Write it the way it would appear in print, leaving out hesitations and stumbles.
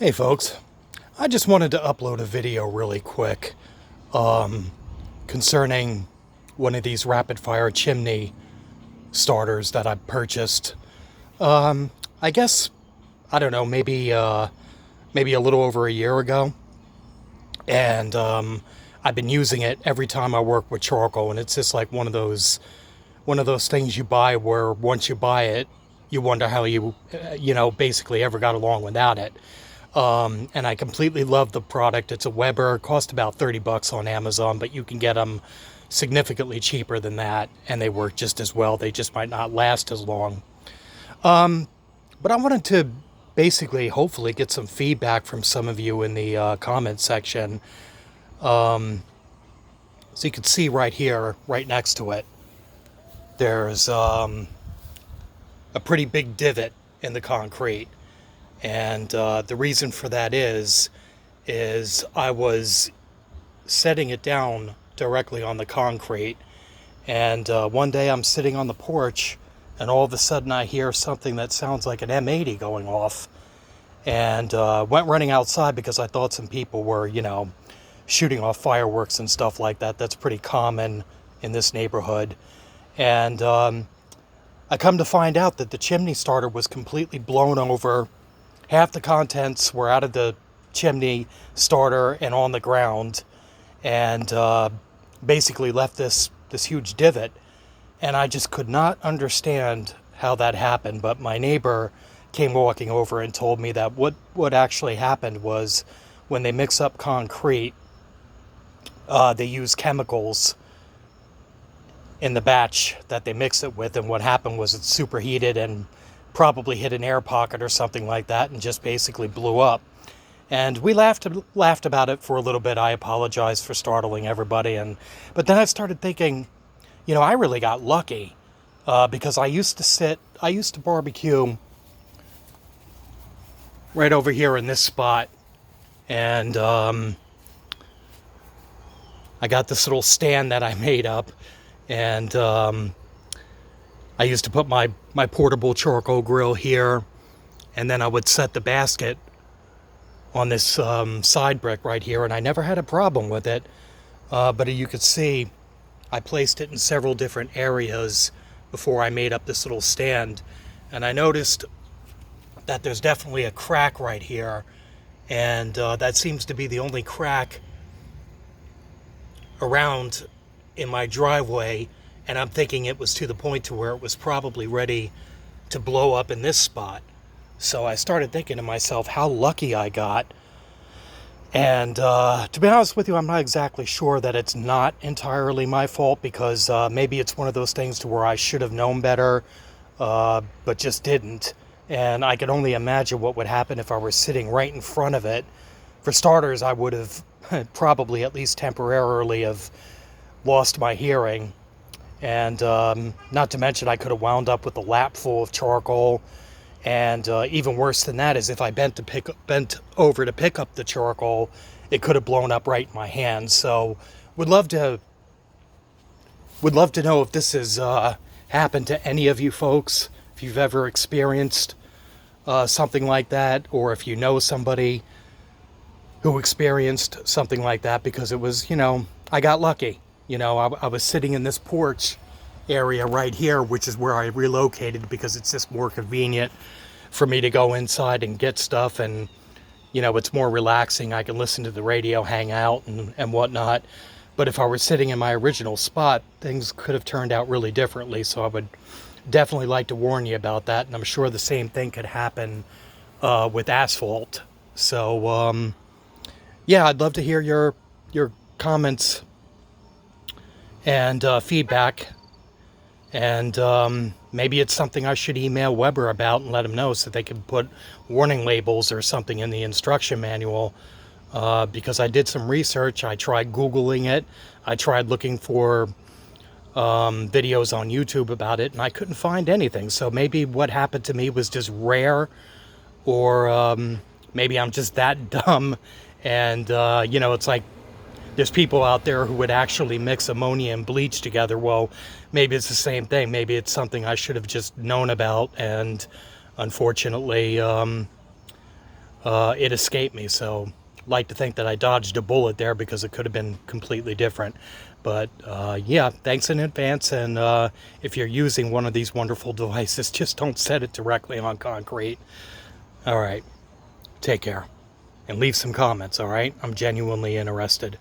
Hey folks, I just wanted to upload a video really quick concerning one of these rapid fire chimney starters that I purchased. I guess, I don't know, maybe a little over a year ago. And I've been using it every time I work with charcoal, and it's just like one of those things you buy where once you buy it, you wonder how you basically ever got along without it. And I completely love the product. It's a Weber. It cost about 30 bucks on Amazon, but you can get them significantly cheaper than that, and they work just as well. They just might not last as long. But I wanted to basically, hopefully, get some feedback from some of you in the comment section. So you can see right here, right next to it, there's a pretty big divot in the concrete. And the reason for that is I was setting it down directly on the concrete. And one day I'm sitting on the porch, and all of a sudden I hear something that sounds like an M80 going off. And went running outside because I thought some people were, shooting off fireworks and stuff like that. That's pretty common in this neighborhood. And I come to find out that the chimney starter was completely blown over. Half the contents were out of the chimney starter and on the ground, and basically left this huge divot. And I just could not understand how that happened. But my neighbor came walking over and told me that what actually happened was when they mix up concrete, they use chemicals in the batch that they mix it with, and what happened was it superheated and probably hit an air pocket or something like that and just basically blew up. And we laughed about it for a little bit. I apologize for startling everybody, but then I started thinking, I really got lucky because I used to barbecue right over here in this spot, and I got this little stand that I made up, and I used to put my portable charcoal grill here, and then I would set the basket on this side brick right here, and I never had a problem with it. But you could see I placed it in several different areas before I made up this little stand, and I noticed that there's definitely a crack right here, and that seems to be the only crack around in my driveway. And I'm thinking it was to the point to where it was probably ready to blow up in this spot. So I started thinking to myself how lucky I got. And to be honest with you, I'm not exactly sure that it's not entirely my fault, because maybe it's one of those things to where I should have known better, but just didn't. And I could only imagine what would happen if I were sitting right in front of it. For starters, I would have probably, at least temporarily, have lost my hearing. And not to mention, I could have wound up with a lap full of charcoal. And even worse than that is if I bent over to pick up the charcoal, it could have blown up right in my hand. So would love to know if this has happened to any of you folks, if you've ever experienced something like that, or if you know somebody who experienced something like that, because it was, I got lucky. I was sitting in this porch area right here, which is where I relocated because it's just more convenient for me to go inside and get stuff, and it's more relaxing. I can listen to the radio, hang out, and whatnot. But if I were sitting in my original spot, things could have turned out really differently. So I would definitely like to warn you about that, and I'm sure the same thing could happen with asphalt. So yeah, I'd love to hear your comments and feedback, and maybe it's something I should email Weber about and let them know so they can put warning labels or something in the instruction manual, because I did some research. I tried Googling it. I tried looking for videos on YouTube about it, and I couldn't find anything. So maybe what happened to me was just rare, or maybe I'm just that dumb, and it's like there's people out there who would actually mix ammonia and bleach together. Well, maybe it's the same thing. Maybe it's something I should have just known about, and unfortunately it escaped me. So like to think that I dodged a bullet there, because it could have been completely different. But yeah, thanks in advance. And if you're using one of these wonderful devices, just don't set it directly on concrete. All right, take care and leave some comments. All right, I'm genuinely interested.